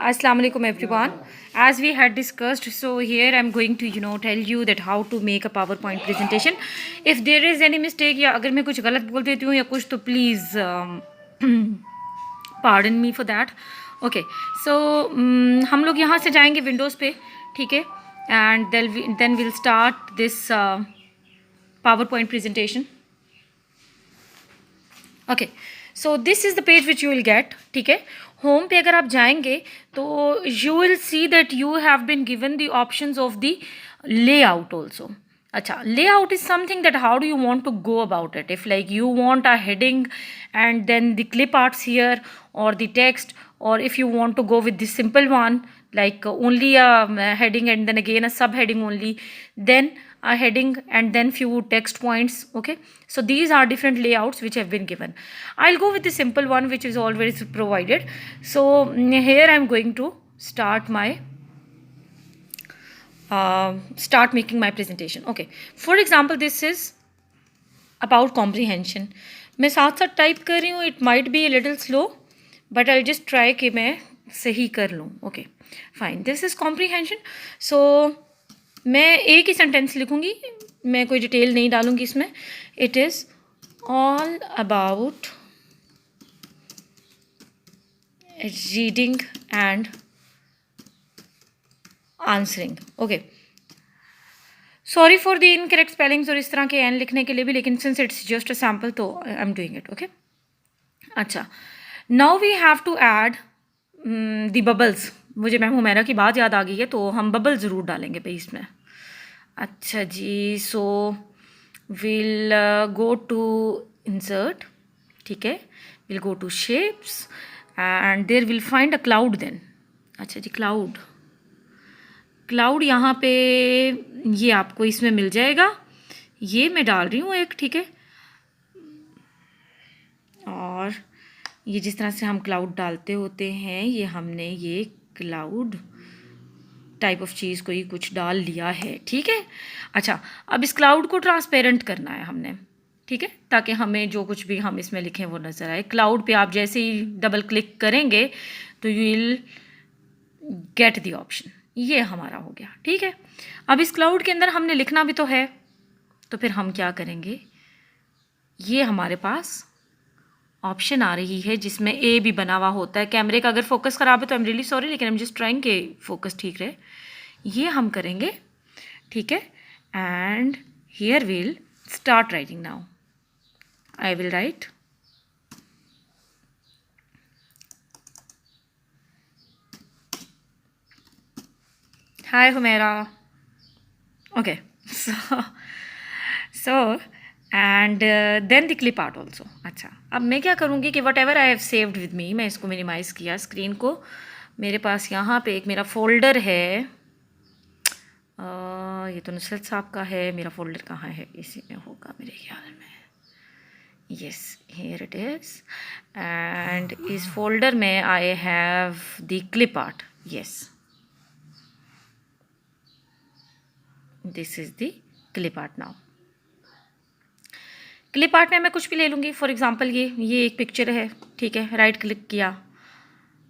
Assalamu alaikum everyone. As we had discussed, so here I'm going to tell you that how to make a PowerPoint presentation. If there is any mistake या अगर मैं कुछ गलत बोल देती हूँ या कुछ तो please pardon me for that. Okay, so हम लोग यहाँ से जाएंगे Windows पे, ठीक है? And then we'll start this PowerPoint presentation. Okay so this is the page which you will get. ठीक है, होम पे अगर आप जाएंगे तो you will see that you have been given the options of the layout also. अच्छा, layout is something that how do you want to go about it. If like you want a heading and then the clip arts here or the text, or if you want to go with the simple one like only a heading and then again a subheading only, then a heading and then few text points. Okay, so these are different layouts which have been given. I'll go with the simple one which is always provided. So here I'm going to start making my presentation. Okay, for example this is about comprehension. मैं साथ साथ type कर रही हूँ, it might be a little slow but I'll just try कि मैं सही कर लूँ. Okay, fine, this is comprehension. So मैं एक ही सेंटेंस लिखूँगी, मैं कोई डिटेल नहीं डालूँगी इसमें. It is all about reading and answering. Okay, sorry for the incorrect spellings और इस तरह के एन लिखने के लिए भी, लेकिन since it's just a sample तो I am doing it. Okay, अच्छा, now we have to add the bubbles. मुझे मैम हुमैरा की बात याद आ गई है तो हम बबल ज़रूर डालेंगे भाई इसमें. अच्छा जी, so will go to insert. ठीक है, will go to shapes and there will find a cloud then. अच्छा जी, क्लाउड यहाँ पे ये आपको इसमें मिल जाएगा. ये मैं डाल रही हूँ एक. ठीक है, और ये जिस तरह से हम क्लाउड डालते होते हैं, ये हमने ये क्लाउड टाइप ऑफ चीज़ कोई कुछ डाल लिया है. ठीक है, अच्छा, अब इस क्लाउड को ट्रांसपेरेंट करना है हमने. ठीक है, ताकि हमें जो कुछ भी हम इसमें लिखें वो नज़र आए. क्लाउड पे आप जैसे ही डबल क्लिक करेंगे तो you will get the option. ये हमारा हो गया. ठीक है, अब इस क्लाउड के अंदर हमने लिखना भी तो है, तो फिर हम क्या करेंगे, ये हमारे पास ऑप्शन आ रही है जिसमें ए भी बना हुआ होता है. कैमरे का अगर फोकस ख़राब है तो आई एम रियली सॉरी, लेकिन आई एम जस्ट ट्राइंग के फोकस ठीक रहे. ये हम करेंगे. ठीक है, and here will start writing. Now I will write Hi Humaira. Okay, so and then the clip art also. अच्छा, अब मैं क्या करूँगी कि what ever I have saved with me, मैं इसको मिनिमाइज़ किया स्क्रीन को. मेरे पास यहाँ पे एक मेरा फोल्डर है. ये तो नुसरत साहब का है. मेरा फोल्डर कहाँ है? इसी में होगा मेरे ख्याल में. Yes, here it is. And इस फोल्डर में I have the clip art. Yes, this is the clip art. Now clip art में मैं कुछ भी ले लूँगी. फॉर एग्जांपल ये एक पिक्चर है. ठीक है, राइट क्लिक किया,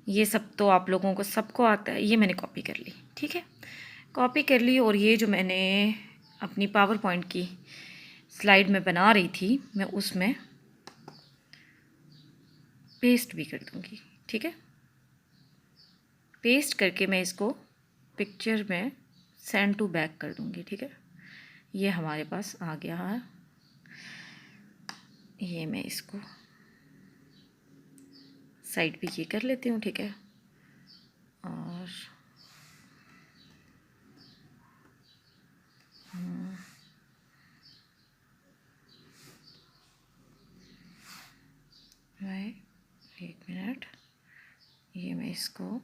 ये सब तो आप लोगों को सबको आता है. ये मैंने कॉपी कर ली. ठीक है, कॉपी कर ली, और ये जो मैंने अपनी पावर पॉइंट की स्लाइड में बना रही थी, मैं उसमें पेस्ट भी कर दूँगी. ठीक है, पेस्ट करके मैं इसको पिक्चर में सेंड टू बैक कर दूँगी. ठीक है, ये हमारे पास आ गया है. ये मैं इसको साइड पे ये कर लेती हूँ. ठीक है, और एक मिनट, ये मैं इसको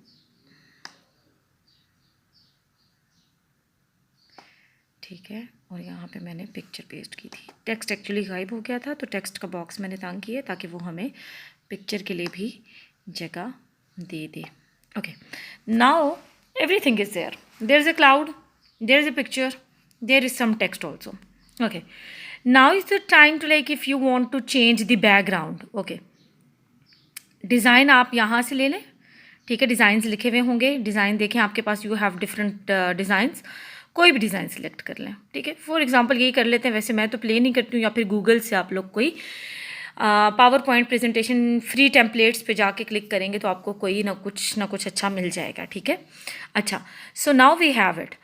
ठीक है, और यहाँ पे मैंने पिक्चर पेस्ट की थी. टेक्स्ट एक्चुअली गायब हो गया था तो टेक्स्ट का बॉक्स मैंने तंग किया ताकि वो हमें पिक्चर के लिए भी जगह दे दे. Okay, now everything is there. There is a cloud, there is a picture, there is some text also. Okay, now is the time to like if you want to change the background. Okay, design आप यहाँ से ले लें. ठीक है, designs लिखे हुए होंगे, डिज़ाइन देखें आपके पास, यू हैव डिफरेंट डिज़ाइंस, कोई भी डिज़ाइन सेलेक्ट कर लें। ठीक है, फॉर एग्जांपल यही कर लेते हैं, वैसे मैं तो प्ले नहीं करती हूँ, या फिर गूगल से आप लोग कोई power point presentation free templates पे जाके क्लिक करेंगे तो आपको कोई ना कुछ अच्छा मिल जाएगा। ठीक है, अच्छा, so now we have it.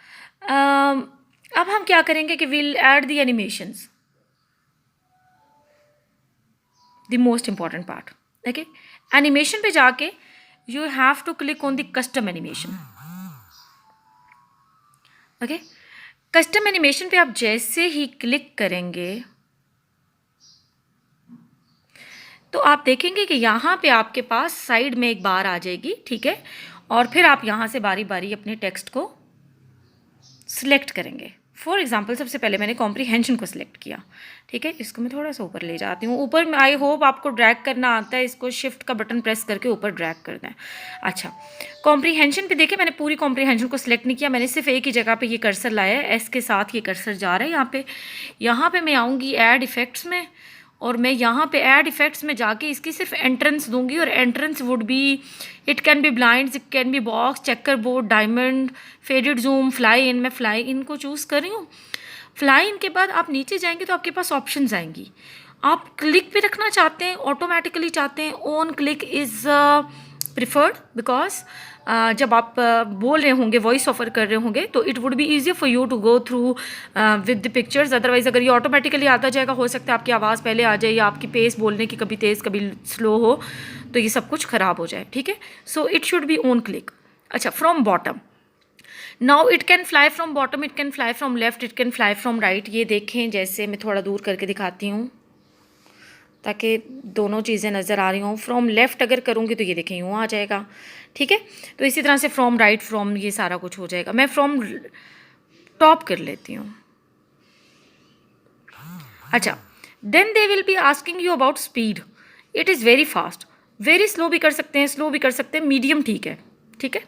अब हम क्या करेंगे कि will add the animations, the most important part. Okay, animation पे जाके you have to click on the custom animation. Okay, custom animation पे आप जैसे ही क्लिक करेंगे तो आप देखेंगे कि यहाँ पे आपके पास साइड में एक बार आ जाएगी। ठीक है, और फिर आप यहाँ से बारी बारी अपने टेक्स्ट को सिलेक्ट करेंगे। फॉर एग्जांपल सबसे पहले मैंने कॉम्प्रीहेंशन को सिलेक्ट किया। ठीक है, इसको मैं थोड़ा सा ऊपर ले जाती हूँ, ऊपर में आई होप आपको ड्रैग करना आता है, इसको शिफ्ट का बटन प्रेस करके ऊपर ड्रैग करना है। अच्छा, कॉम्प्रीहेंशन पे देखिए मैंने पूरी कॉम्प्रीहेंशन को सिलेक्ट नहीं किया, मैंने सिर्फ एक ही जगह पे ये कर्सर लाया है, एस के साथ ये कर्सर जा रहा है यहाँ पे मैं आऊँगी ऐड इफेक्ट्स में, और मैं यहाँ पे ऐड इफेक्ट्स में जाके इसकी सिर्फ एंट्रेंस दूंगी, और entrance would be, it can be blinds, it can be box, checker board, diamond, faded zoom, fly in. मैं फ्लाई इन को चूज़ कर रही हूँ। फ्लाई इन के बाद आप नीचे जाएंगे तो आपके पास ऑप्शंस आएंगी, आप क्लिक पे रखना चाहते हैं, ऑटोमेटिकली चाहते हैं, on click is preferred, because जब आप बोल रहे होंगे, वॉइस ऑफर कर रहे होंगे, तो it would be easier for you to go through with the pictures. Otherwise अगर ये ऑटोमेटिकली आता जाएगा, हो सकता है आपकी आवाज़ पहले आ जाए, या आपकी पेस बोलने की कभी तेज़ कभी स्लो हो, तो ये सब कुछ ख़राब हो जाए। ठीक है, so it should be on click. अच्छा, from bottom, now it can fly from bottom, it can fly from left, it can fly from right. ये देखें, जैसे मैं थोड़ा दूर करके दिखाती हूँ ताकि दोनों चीज़ें नज़र आ रही हों। फ्रॉम लेफ़्ट अगर करूँगी तो ये देखें यूँ आ जाएगा। ठीक है, तो इसी तरह से फ्रॉम राइट, फ्रॉम, ये सारा कुछ हो जाएगा। मैं फ्रॉम टॉप कर लेती हूँ। अच्छा, then they will be asking you about speed, it is very fast, very slow भी कर सकते हैं, स्लो भी कर सकते हैं, मीडियम ठीक है। ठीक है,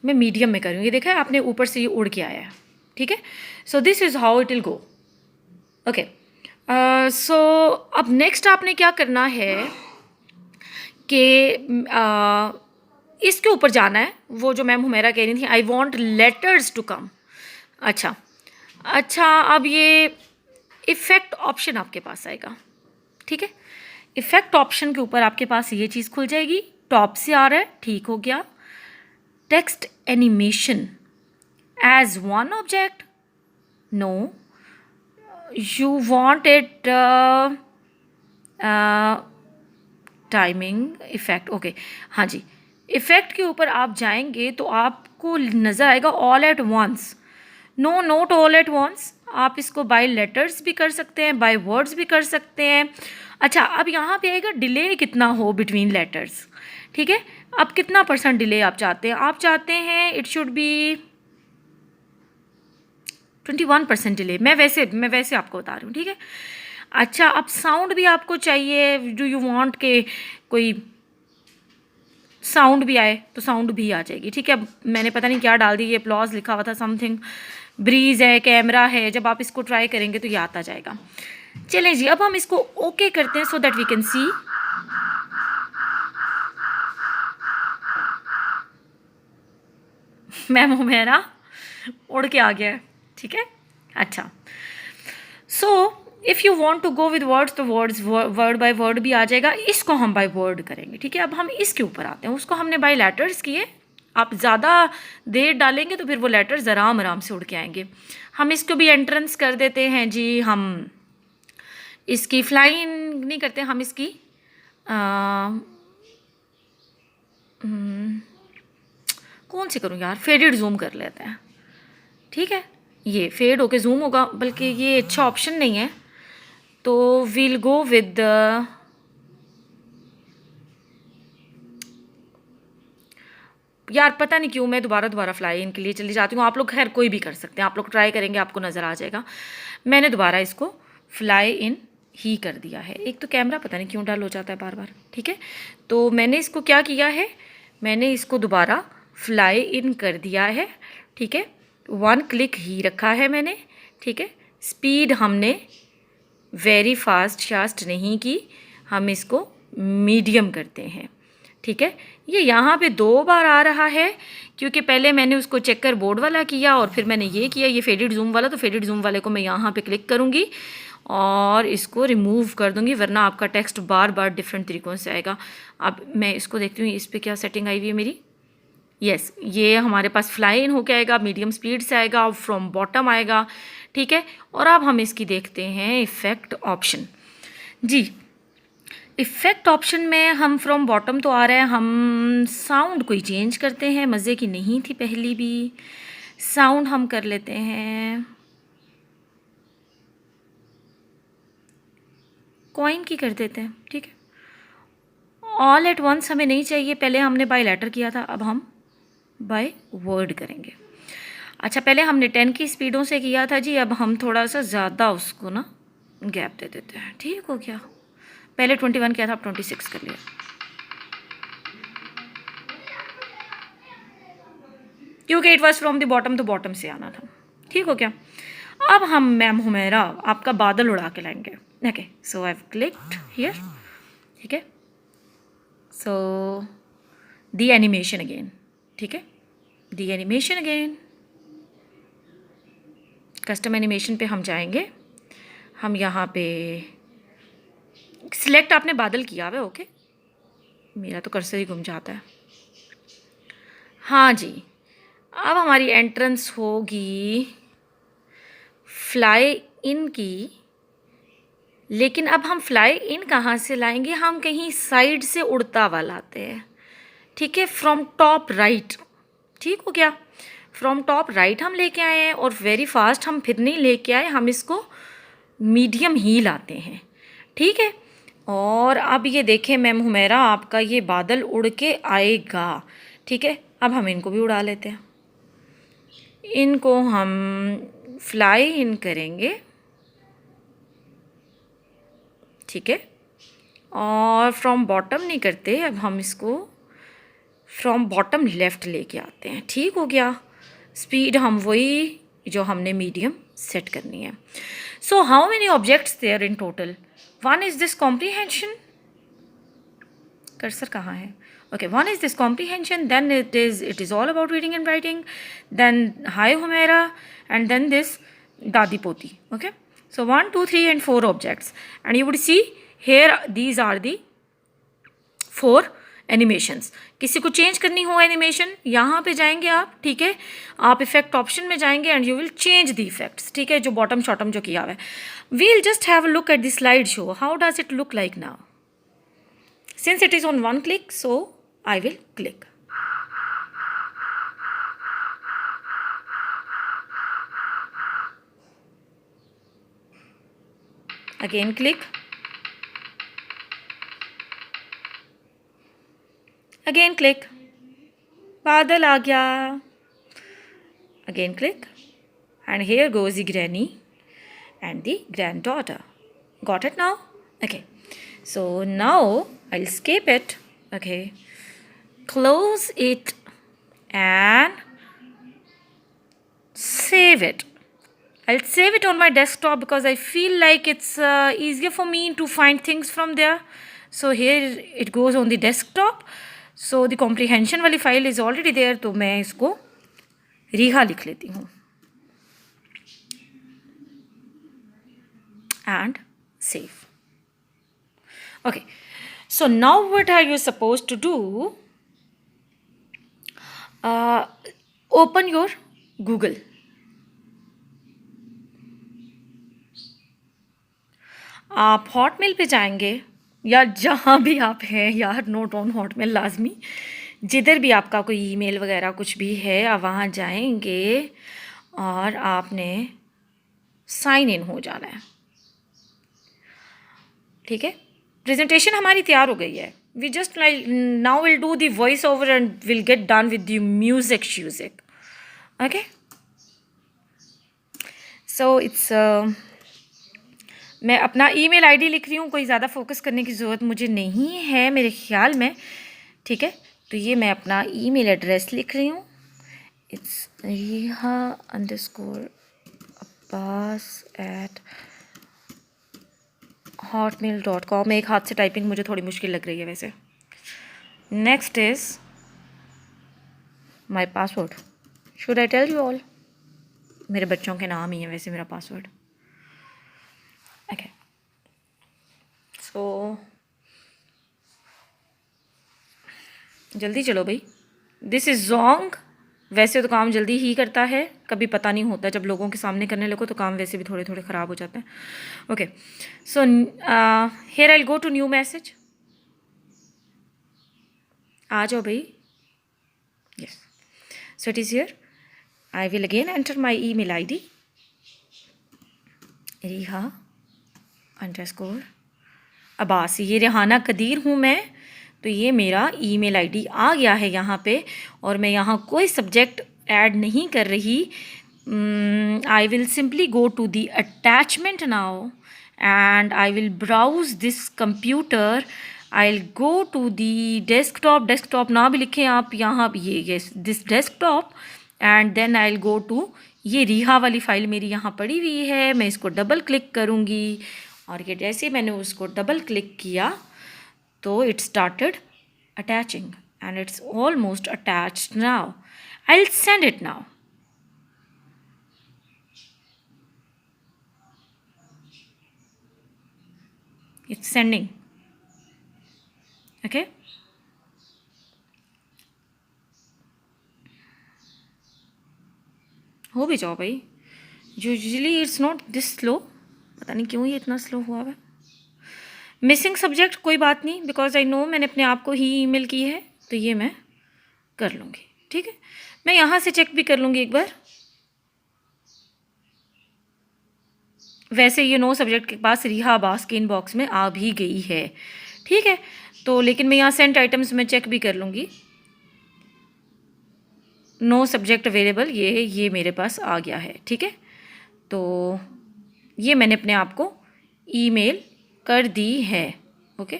मैं मीडियम में कर रही हूँ, ये देखा है आपने, ऊपर से ये उड़ के आया है। ठीक है, so this is how it will go. Okay, so अब नेक्स्ट आपने क्या करना है कि इसके ऊपर जाना है, वो जो मैम हुमैरा कह रही थी, I want letters to come. अच्छा, अब ये इफ़ेक्ट ऑप्शन आपके पास आएगा। ठीक है, इफ़ेक्ट ऑप्शन के ऊपर आपके पास ये चीज़ खुल जाएगी, टॉप से आ रहा है, ठीक हो गया। Text animation as one object, no, you want it timing effect. Okay, हाँ जी, इफ़ेक्ट के ऊपर आप जाएंगे तो आपको नज़र आएगा all at once, no, not all at once. आप इसको बाय लेटर्स भी कर सकते हैं, बाय वर्ड्स भी कर सकते हैं। अच्छा, अब यहाँ पे आएगा डिले कितना हो बिटवीन लेटर्स। ठीक है, अब कितना % डिले आप चाहते हैं, आप चाहते हैं इट शुड बी 21% डिले, मैं वैसे आपको बता रही हूँ। ठीक है, अच्छा, अब साउंड भी आपको चाहिए, डू यू वांट के कोई साउंड भी आए तो साउंड भी आ जाएगी। ठीक है, अब मैंने पता नहीं क्या डाल दी, ये अपलॉज लिखा हुआ था, समथिंग ब्रीज है, कैमरा है, जब आप इसको ट्राई करेंगे तो ये आता जाएगा। चलें जी, अब हम इसको ओके करते हैं so that we can see. Ma'am Humaira उड़ के आ गया है। ठीक है, अच्छा, so if you want to go with words तो वर्ड्स वर्ड बाय वर्ड भी आ जाएगा, इसको हम बाय वर्ड करेंगे। ठीक है, अब हम इसके ऊपर आते हैं, उसको हमने बाय लेटर्स किए, आप ज़्यादा देर डालेंगे तो फिर वो लेटर्स आराम से उड़ के आएंगे। हम इसको भी एंट्रेंस कर देते हैं जी, हम इसकी फ्लाइंग नहीं करते, हम इसकी कौन सी करूँ यार, फेडेड जूम कर लेते हैं। ठीक है, ये फेड होके जूम होगा, बल्कि ये अच्छा ऑप्शन नहीं है, तो वील गो विद यार पता नहीं क्यों मैं दोबारा फ्लाई इन के लिए चली जाती हूँ। आप लोग खैर कोई भी कर सकते हैं, आप लोग ट्राई करेंगे आपको नज़र आ जाएगा। मैंने दोबारा इसको फ्लाई इन ही कर दिया है। एक तो कैमरा पता नहीं क्यों डल हो जाता है बार बार। ठीक है, तो मैंने इसको क्या किया है, मैंने इसको दोबारा फ्लाई इन कर दिया है। ठीक है, 1 क्लिक ही रखा है मैंने। ठीक है, स्पीड हमने वेरी फास्ट नहीं की, हम इसको मीडियम करते हैं। ठीक है, ये यहाँ पे 2 बार आ रहा है क्योंकि पहले मैंने उसको चेकर बोर्ड वाला किया और फिर मैंने ये किया, ये फेडेड जूम वाला। तो फेडेड जूम वाले को मैं यहाँ पे क्लिक करूँगी और इसको रिमूव कर दूँगी, वरना आपका टेक्स्ट बार बार डिफरेंट तरीक़ों से आएगा। अब मैं इसको देखती हूँ इस पर क्या सेटिंग आई हुई है मेरी। यस, ये हमारे पास फ्लाई इन होके आएगा, मीडियम स्पीड से आएगा और फ्रॉम बॉटम आएगा, ठीक है। और अब हम इसकी देखते हैं इफ़ेक्ट ऑप्शन। जी, इफ़ेक्ट ऑप्शन में हम फ्रॉम बॉटम तो आ रहा है, हम साउंड कोई चेंज करते हैं। मज़े की नहीं थी पहली भी, साउंड हम कर लेते हैं कॉइन की कर देते हैं, ठीक है। ऑल एट वंस हमें नहीं चाहिए, पहले हमने बाय लेटर किया था, अब हम बाय वर्ड करेंगे। अच्छा, पहले हमने 10 की स्पीडों से किया था जी, अब हम थोड़ा सा ज़्यादा उसको ना गैप दे देते हैं, ठीक हो गया। पहले 21 किया था, अब 26 कर लिया। क्योंकि it was from the bottom, तो बॉटम से आना था, ठीक हो गया। अब हम मैम हुमैरा आपका बादल उड़ा के लाएंगे। Okay, so I have clicked here, ठीक है। सो द एनिमेशन अगेन, ठीक है, the animation again, custom animation पे हम जाएंगे। हम यहाँ पे सिलेक्ट आपने बादल किया हुआ है, ओके। मेरा तो कर्सर ही घूम जाता है। हाँ जी, अब हमारी एंट्रेंस होगी फ्लाई इन की, लेकिन अब हम फ्लाई इन कहाँ से लाएंगे, हम कहीं साइड से उड़ता हुआ लाते हैं, ठीक है, फ्रॉम टॉप राइट, ठीक हो गया। फ्रॉम टॉप राइट हम लेके आए हैं और वेरी फास्ट हम फिर नहीं लेके आए, हम इसको मीडियम ही लाते हैं, ठीक है। और अब ये देखें मैम हुमैरा आपका ये बादल उड़ के आएगा, ठीक है। अब हम इनको भी उड़ा लेते हैं, इनको हम फ्लाई इन करेंगे, ठीक है। और फ्रॉम बॉटम नहीं करते, अब हम इसको फ्रॉम बॉटम लेफ़्ट लेके आते हैं, ठीक हो गया। स्पीड हम वही जो हमने मीडियम सेट करनी है। So how many objects there in total? One is this comprehension, cursor कहाँ है? Okay, one is this comprehension, then it is all about reading and writing, then hi Humaira, and then this दादी पोती, okay. So 1, 2, 3 and 4 objects, and you would see here these are the 4 animations. किसी को change करनी हो animation, यहाँ पे जाएंगे आप, ठीक है। आप इफेक्ट ऑप्शन में जाएंगे and you will change the effects, ठीक है, जो बॉटम शॉटम जो किया हुआ है। We'll just have a look at the slide show, how does it look like now. Since it is on one click, so I will click. Again click, again click, बादल आ गया, again click, and here goes the granny and the granddaughter. Got it now? Okay, so now I'll skip it, okay, close it and save it. I'll save it on my desktop because I feel like it's easier for me to find things from there. So here it goes on the desktop. So the comprehension वाली file is already there, तो मैं इसको रिहा लिख लेती हूँ and save. Okay, so now what are you supposed to do? Open your Google. आप Hotmail पे जाएंगे या जहाँ भी आप हैं यार, नोट ऑन हॉटमेल लाजमी, जिधर भी आपका कोई ईमेल वगैरह कुछ भी है, आप वहाँ जाएंगे और आपने साइन इन हो जाना है, ठीक है। प्रेजेंटेशन हमारी तैयार हो गई है, we just now will do the voice over and will get done with the music shmusic, okay. So it's मैं अपना ईमेल आईडी लिख रही हूँ, कोई ज़्यादा फोकस करने की ज़रूरत मुझे नहीं है मेरे ख्याल में, ठीक है। तो ये मैं अपना ईमेल एड्रेस लिख रही हूँ, इट्स riha_abbas@hotmail.com। एक हाथ से टाइपिंग मुझे थोड़ी मुश्किल लग रही है वैसे, next is my password. Should I tell you all? मेरे बच्चों के नाम ही है वैसे मेरा पासवर्ड. ओके, सो जल्दी चलो भाई. This is Jong. वैसे तो काम जल्दी ही करता है, कभी पता नहीं होता जब लोगों के सामने करने लगो तो काम वैसे भी थोड़े थोड़े ख़राब हो जाते हैं. Okay, so here I go to new message. आ जाओ भाई. Yes, so it is here. I will again enter my email ID, Riha _ Abbas. ये रेहाना कदीर हूँ मैं. तो ये मेरा ईमेल ID आ गया है यहाँ पे, और मैं यहाँ कोई सब्जेक्ट ऐड नहीं कर रही. I will simply go to the attachment now and I will browse this computer. I will go to the desktop ना भी लिखें आप यहाँ, ये this desktop. And then I will go to, ये रिहा वाली फ़ाइल मेरी यहाँ पड़ी हुई है, मैं इसको डबल क्लिक करूँगी. और ये जैसे मैंने उसको डबल क्लिक किया तो it started attaching and it's almost attached now. I'll send it now. It's sending. Okay. हो भी जाओ भाई. Usually it's not this slow. पता नहीं क्यों ये इतना स्लो हुआ है. मिसिंग सब्जेक्ट कोई बात नहीं, बिकॉज आई नो मैंने अपने आप को ही ईमेल की है, तो ये मैं कर लूँगी. ठीक है, मैं यहाँ से चेक भी कर लूँगी एक बार. वैसे ये नो सब्जेक्ट के पास रिहा अब्बास के इनबॉक्स में आ भी गई है. ठीक है, तो लेकिन मैं यहाँ सेंट आइटम्स में चेक भी कर लूँगी. नो सब्जेक्ट अवेलेबल, ये मेरे पास आ गया है. ठीक है, तो ये मैंने अपने आप को ईमेल कर दी है. ओके,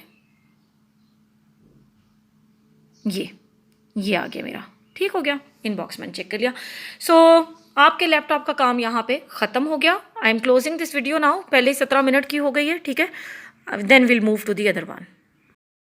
ये आ गया मेरा. ठीक हो गया, इनबॉक्स मैंने चेक कर लिया. सो आपके लैपटॉप का काम यहाँ पे ख़त्म हो गया. I am closing this video now. पहले 17 मिनट की हो गई है. ठीक है, then will move to the other one.